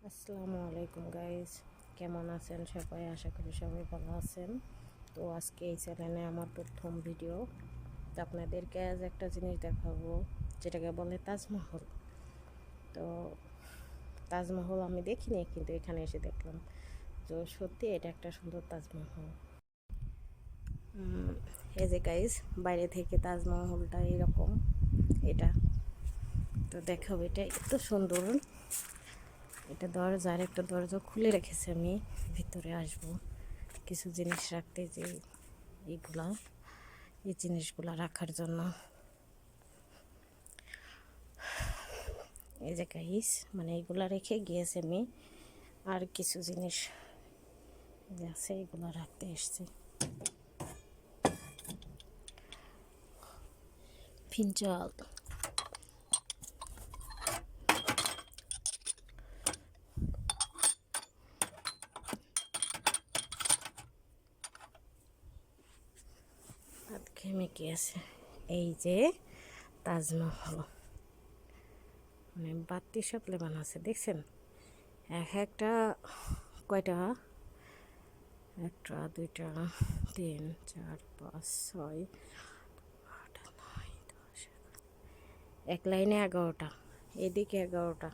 আসসালামু আলাইকুম গাইস, কেমন আছেন সবাই? আশা করি সবাই ভালো আছেন। তো আজকে এই চ্যানেলে আমার প্রথম ভিডিও। তো আপনাদেরকে আজ একটা জিনিস দেখাবো, যেটাকে বলে তাজমহল। তো তাজমহল আমি দেখিনি, কিন্তু এখানে এসে দেখলাম। তো সত্যি এটা একটা সুন্দর তাজমহল। এই যে গাইস, বাইরে থেকে তাজমহলটা এরকম। এটা তো দেখাবো, এটা এত সুন্দর। এটা দরজা, আর একটা দরজা খুলে রেখেছি আমি, ভিতরে আসব কিছু জিনিস রাখতে, যে এইগুলা এই জিনিসগুলা রাখার জন্য। এই যে গাইস, মানে এইগুলা রেখে গিয়েছে আমি, আর কিছু জিনিস যে আছে এগুলা রাখতে এসছি। ফিনচাল, হাত ঘেমে কি আছে। এই যে তাজমহল, মানে বাতি সব লেবানো আছে, দেখছেন? এক একটা কয়টা, একটা দুইটা তিন চার পাঁচ ছয় আট নয় 10, এক লাইনে 11টা, এদিকে 11টা,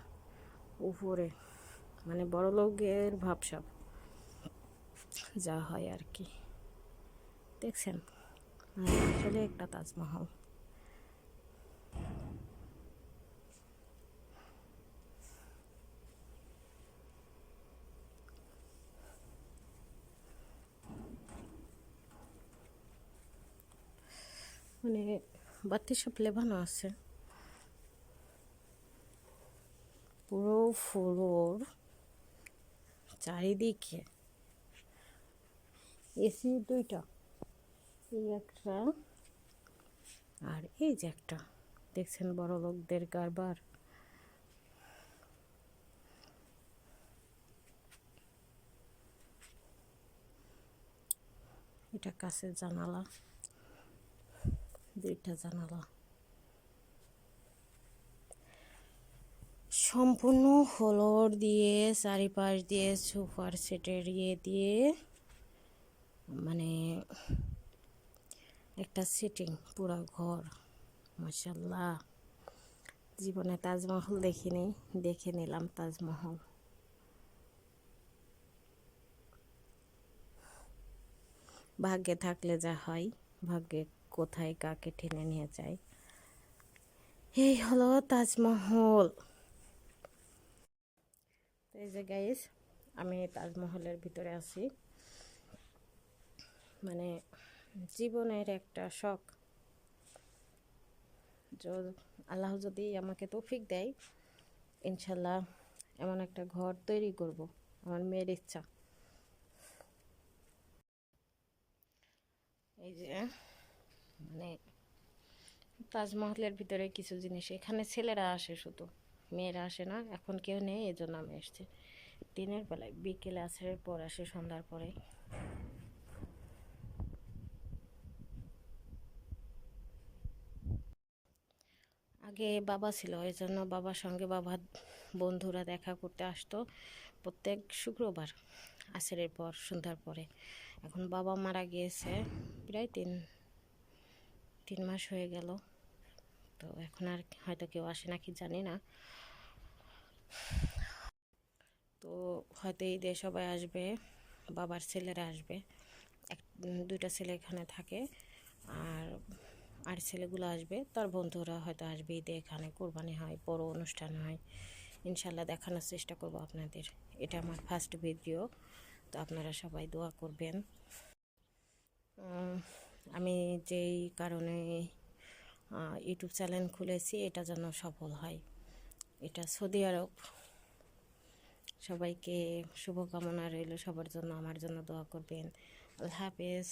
উপরে, মানে বড় লোকের ভাবসাব যা হয় আর কি। দেখছেন, আসলে একটা তাজমহল। মানে বাতি সব লেবানো আছে, পুরো ফ্লোর চারিদিকে। এসি দুইটা, এই একটা আর এই যে একটা, দেখছেন বড় লোকদের কারবার। এটা কাছের জানালা, দুইটা জানালা, সম্পূর্ণ ফ্লোর দিয়ে চারিপাশ দিয়ে সুপার সেটের ইয়ে দিয়ে, মানে একটা সিটিং পুরো ঘর। মাশাল্লাহ, জীবনে তাজমহল দেখিনি, দেখে নিলাম তাজমহল। ভাগ্যে থাকলে যা হয়, ভাগ্যে কোথায় কাকে টেনে নিয়ে যায়। এই হলো তাজমহল। এই যে গাইস, আমি তাজমহলের ভিতরে আছি, মানে জীবনের একটা শখ। আল্লাহ যদি আমাকে তৌফিক দেয়, ইনশাল্লাহ এমন একটা ঘর তৈরি করব, আমার মেয়ের ইচ্ছা। এই যে, মানে তাজমহলের ভিতরে কিছু জিনিস, এখানে ছেলেরা আসে শুধু, মেয়েরা আসে না, এখন কেউ নেই, এজন্য আমি এসেছি। দিনের বেলায়, বিকেলে আসরের পর আসে, সন্ধ্যার পরে। আগে বাবা ছিল, এই জন্য বাবার সঙ্গে বাবার বন্ধুরা দেখা করতে আসতো প্রত্যেক শুক্রবার আসরের পর, সন্ধ্যার পরে। এখন বাবা মারা গিয়েছে, প্রায় তিন 3 মাস হয়ে গেল। তো এখন আর হয়তো কেউ আসে নাকি জানি না। তো হয়তো ঈদে সবাই আসবে, বাবার ছেলেরা আসবে, দুইটা ছেলে এখানে থাকে, আর আর ছেলেগুলো আসবে, তার বন্ধুরা হয়তো আসবে ঈদে। এখানে কোরবানি হয়, বড় অনুষ্ঠান হয়, ইনশাল্লাহ দেখানোর চেষ্টা করব আপনাদের। এটা আমার ফার্স্ট ভিডিও, তো আপনারা সবাই দোয়া করবেন। আমি যেই কারণে ইউটিউব চ্যানেল খুলেছি, এটা যেন সফল হয়। এটা সৌদি আরব। সবাইকে শুভকামনা রইল, সবার জন্য, আমার জন্য দোয়া করবেন। আল্লাহ হাফেজ।